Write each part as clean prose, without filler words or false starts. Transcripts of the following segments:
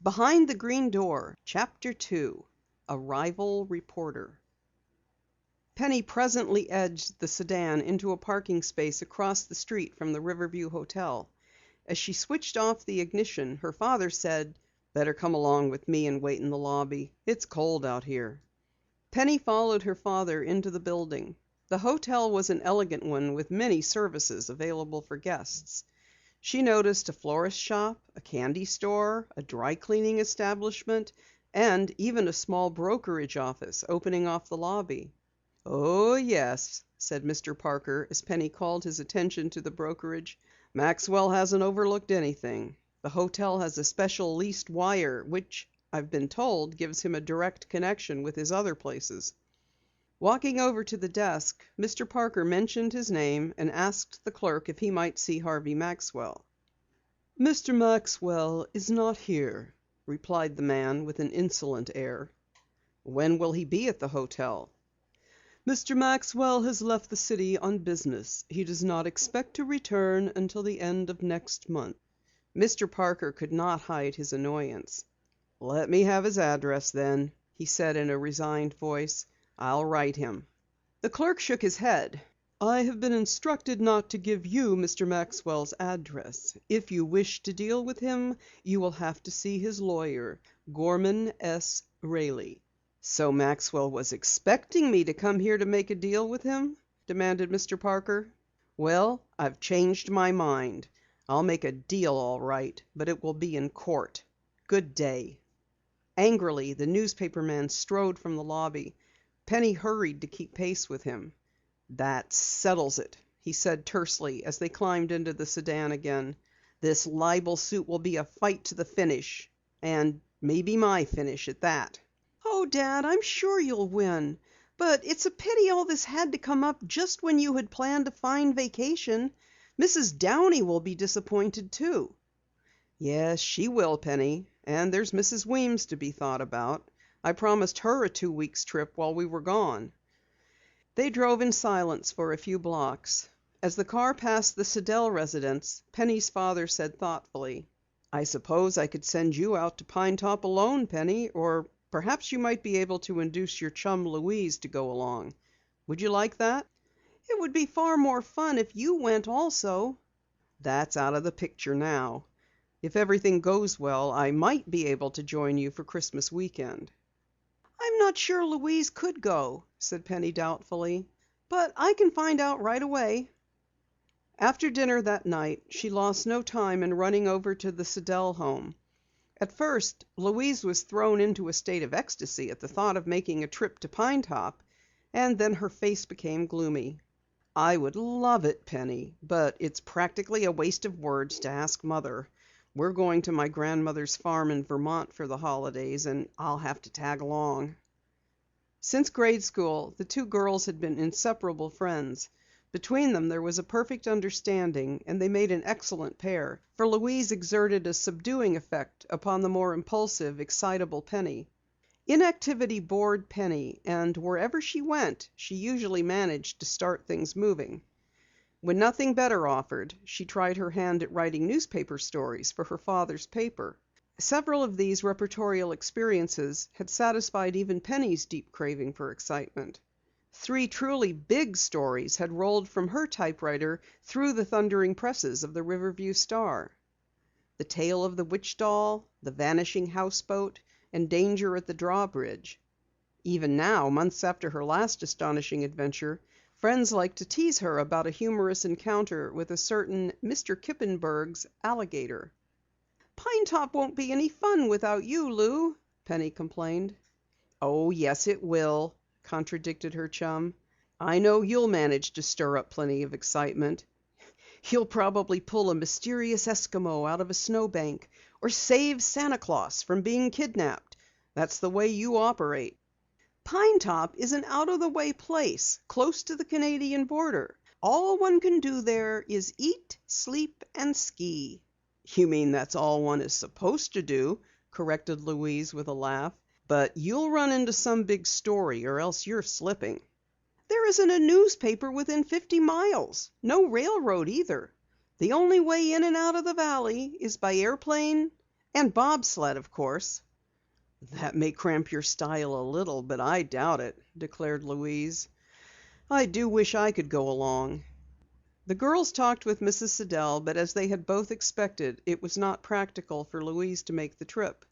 Behind the Green Door, Chapter 2. A Rival Reporter. Penny presently edged the sedan into a parking space across the street from the Riverview Hotel. As she switched off the ignition, her father said, "Better come along with me and wait in the lobby. It's cold out here." Penny followed her father into the building. The hotel was an elegant one with many services available for guests. She noticed a florist shop, a candy store, a dry cleaning establishment, and even a small brokerage office opening off the lobby. "Oh, yes," said Mr. Parker as Penny called his attention to the brokerage. "Maxwell hasn't overlooked anything. The hotel has a special leased wire which, I've been told, gives him a direct connection with his other places." Walking over to the desk, Mr. Parker mentioned his name and asked the clerk if he might see Harvey Maxwell. "Mr. Maxwell is not here," replied the man with an insolent air. "When will he be at the hotel?" "Mr. Maxwell has left the city on business. He does not expect to return until the end of next month." Mr. Parker could not hide his annoyance. "Let me have his address then," he said in a resigned voice. "I'll write him." The clerk shook his head. "I have been instructed not to give you Mr. Maxwell's address. If you wish to deal with him, you will have to see his lawyer, Gorman S. Raley." "So Maxwell was expecting me to come here to make a deal with him?" demanded Mr. Parker. "Well, I've changed my mind. I'll make a deal all right, but it will be in court. Good day." Angrily, the newspaper man strode from the lobby. Penny hurried to keep pace with him. "That settles it," he said tersely as they climbed into the sedan again. "This libel suit will be a fight to the finish, and maybe my finish at that." "Oh, Dad, I'm sure you'll win. But it's a pity all this had to come up just when you had planned a fine vacation. Mrs. Downey will be disappointed too." "Yes, she will, Penny. And there's Mrs. Weems to be thought about. I promised her a 2 weeks trip while we were gone." They drove in silence for a few blocks. As the car passed the Sidell residence, Penny's father said thoughtfully: "I suppose I could send you out to Pine Top alone, Penny, or perhaps you might be able to induce your chum Louise to go along. Would you like that?" "It would be far more fun if you went also." "That's out of the picture now. If everything goes well, I might be able to join you for Christmas weekend." "I'm not sure Louise could go," said Penny doubtfully. "But I can find out right away." After dinner that night, she lost no time in running over to the Sidell home. At first, Louise was thrown into a state of ecstasy at the thought of making a trip to Pine Top, and then her face became gloomy. "I would love it, Penny, but it's practically a waste of words to ask Mother. We're going to my grandmother's farm in Vermont for the holidays, and I'll have to tag along." Since grade school, the two girls had been inseparable friends. Between them there was a perfect understanding, and they made an excellent pair, for Louise exerted a subduing effect upon the more impulsive, excitable Penny. Inactivity bored Penny, and wherever she went, she usually managed to start things moving. When nothing better offered, she tried her hand at writing newspaper stories for her father's paper. Several of these reportorial experiences had satisfied even Penny's deep craving for excitement. 3 truly big stories had rolled from her typewriter through the thundering presses of the Riverview Star. The Tale of the Witch Doll, The Vanishing Houseboat, and Danger at the Drawbridge. Even now, months after her last astonishing adventure, friends liked to tease her about a humorous encounter with a certain Mr. Kippenberg's alligator. "Pine Top won't be any fun without you, Lou," Penny complained. "Oh, yes, it will," contradicted her chum. "I know you'll manage to stir up plenty of excitement. You'll probably pull a mysterious Eskimo out of a snowbank, or save Santa Claus from being kidnapped. That's the way you operate." "Pine Top is an out-of-the-way place, close to the Canadian border. All one can do there is eat, sleep, and ski." "You mean that's all one is supposed to do," corrected Louise with a laugh. "But you'll run into some big story, or else you're slipping." "There isn't a newspaper within 50 miles. No railroad either. The only way in and out of the valley is by airplane And bobsled, of course." "That may cramp your style a little, but I doubt it," declared Louise. "I do wish I could go along." The girls talked with Mrs. Sidell, but as they had both expected, it was not practical for Louise to make the trip.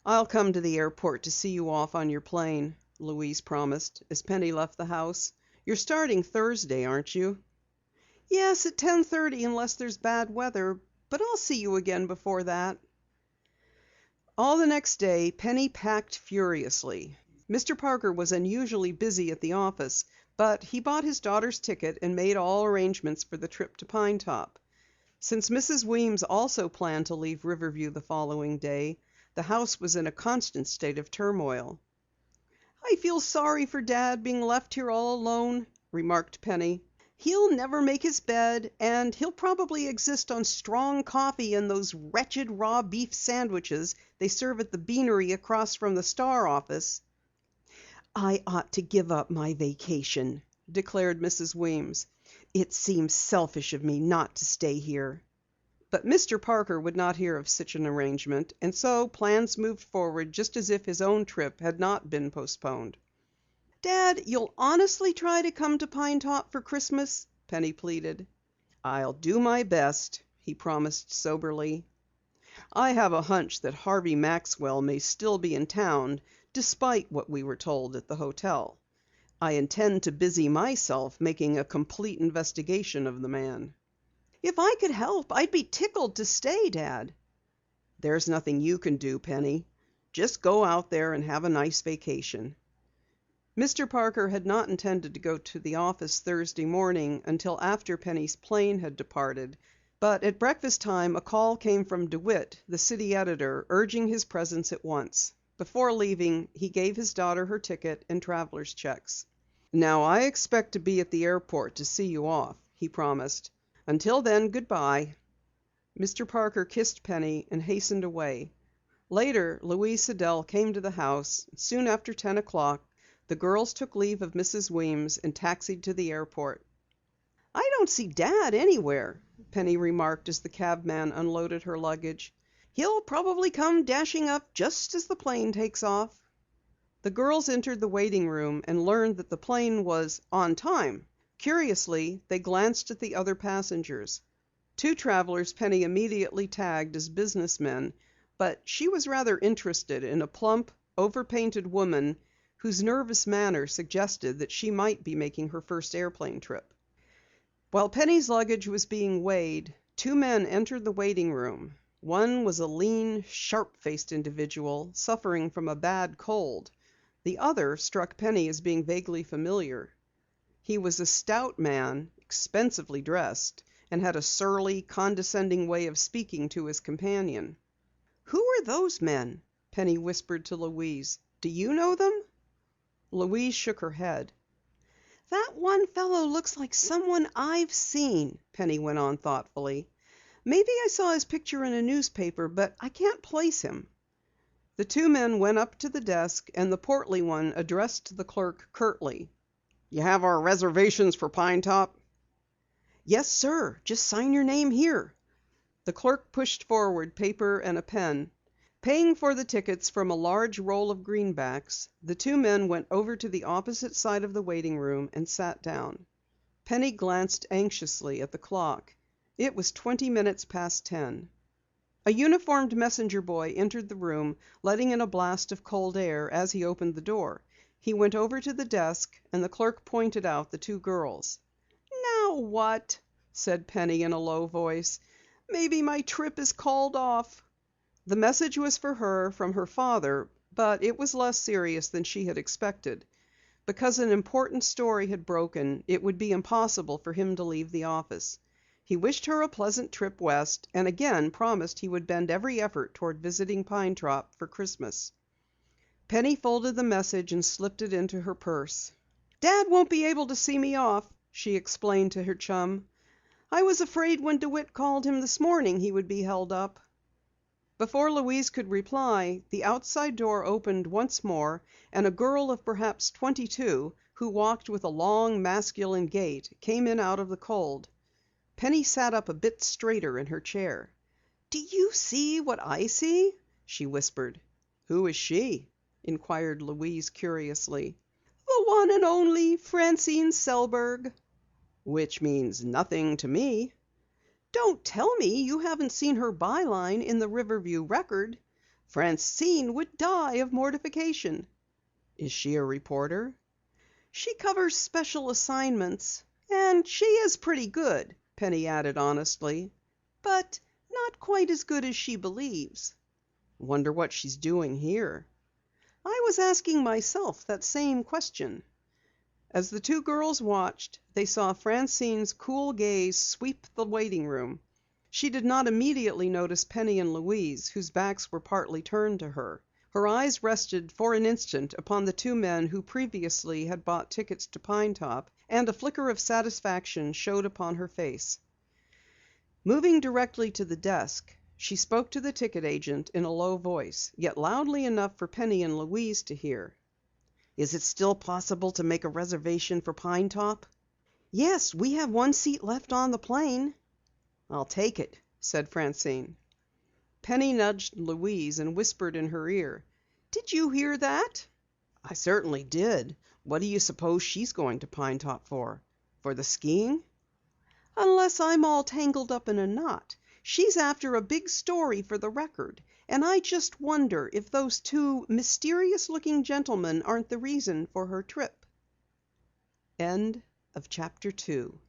"I'll come to the airport to see you off on your plane," Louise promised as Penny left the house. "You're starting Thursday, aren't you?" "Yes, at 10:30 unless there's bad weather. But I'll see you again before that." All the next day Penny packed furiously. Mr. Parker was unusually busy at the office, but he bought his daughter's ticket and made all arrangements for the trip to Pine Top. Since Mrs. Weems also planned to leave Riverview the following day, the house was in a constant state of turmoil. "I feel sorry for Dad being left here all alone," remarked Penny. "He'll never make his bed, and he'll probably exist on strong coffee and those wretched raw beef sandwiches they serve at the beanery across from the Star office." "I ought to give up my vacation," declared Mrs. Weems. "It seems selfish of me not to stay here." But Mr. Parker would not hear of such an arrangement, and so plans moved forward just as if his own trip had not been postponed. "Dad, you'll honestly try to come to Pine Top for Christmas?" Penny pleaded. "I'll do my best," he promised soberly. "I have a hunch that Harvey Maxwell may still be in town, despite what we were told at the hotel. I intend to busy myself making a complete investigation of the man." "If I could help, I'd be tickled to stay, Dad." "There's nothing you can do, Penny. Just go out there and have a nice vacation." Mr. Parker had not intended to go to the office Thursday morning until after Penny's plane had departed, but at breakfast time a call came from DeWitt, the city editor, urging his presence at once. Before leaving, he gave his daughter her ticket and traveler's checks. "Now I expect to be at the airport to see you off," he promised. "Until then, goodbye." Mr. Parker kissed Penny and hastened away. Later, Louise Sidell came to the house. Soon after 10 o'clock, the girls took leave of Mrs. Weems and taxied to the airport. "I don't see Dad anywhere," Penny remarked as the cabman unloaded her luggage. "He'll probably come dashing up just as the plane takes off." The girls entered the waiting room and learned that the plane was on time. Curiously, they glanced at the other passengers. 2 travelers Penny immediately tagged as businessmen, but she was rather interested in a plump, overpainted woman whose nervous manner suggested that she might be making her first airplane trip. While Penny's luggage was being weighed, 2 men entered the waiting room. One was a lean, sharp-faced individual suffering from a bad cold. The other struck Penny as being vaguely familiar. He was a stout man, expensively dressed, and had a surly, condescending way of speaking to his companion. "Who are those men?" Penny whispered to Louise. "Do you know them?" Louise shook her head. "That one fellow looks like someone I've seen," Penny went on thoughtfully. "Maybe I saw his picture in a newspaper, but I can't place him." The 2 men went up to the desk and the portly one addressed the clerk curtly. "You have our reservations for Pine Top?" "Yes, sir. Just sign your name here." The clerk pushed forward paper and a pen. Paying for the tickets from a large roll of greenbacks, the 2 men went over to the opposite side of the waiting room and sat down. Penny glanced anxiously at the clock. It was 20 minutes past 10. A uniformed messenger boy entered the room, letting in a blast of cold air as he opened the door. He went over to the desk and the clerk pointed out the 2 girls. "Now what?" said Penny in a low voice. "Maybe my trip is called off." The message was for her from her father, but it was less serious than she had expected. Because an important story had broken, it would be impossible for him to leave the office. He wished her a pleasant trip west and again promised he would bend every effort toward visiting Pine Top for Christmas. Penny folded the message and slipped it into her purse. "Dad won't be able to see me off," she explained to her chum. "I was afraid when DeWitt called him this morning he would be held up." Before Louise could reply, the outside door opened once more and a girl of perhaps 22, who walked with a long, masculine gait, came in out of the cold. Penny sat up a bit straighter in her chair. "Do you see what I see?" she whispered. "Who is she?" inquired Louise curiously. "The one and only Francine Sellberg." "Which means nothing to me." "Don't tell me you haven't seen her byline in the Riverview Record. Francine would die of mortification." "Is she a reporter?" "She covers special assignments. And she is pretty good," Penny added honestly. "But not quite as good as she believes." "Wonder what she's doing here?" "I was asking myself that same question." As the two girls watched, they saw Francine's cool gaze sweep the waiting room. She did not immediately notice Penny and Louise, whose backs were partly turned to her. Her eyes rested for an instant upon the two men who previously had bought tickets to Pine Top, and a flicker of satisfaction showed upon her face. Moving directly to the desk, she spoke to the ticket agent in a low voice, yet loudly enough for Penny and Louise to hear. "Is it still possible to make a reservation for Pine Top?" "Yes, we have one seat left on the plane." "I'll take it," said Francine. Penny nudged Louise and whispered in her ear. "Did you hear that?" "I certainly did. What do you suppose she's going to Pine Top for? For the skiing?" "Unless I'm all tangled up in a knot. She's after a big story for the Record. And I just wonder if those two mysterious looking gentlemen aren't the reason for her trip." End of Chapter 2.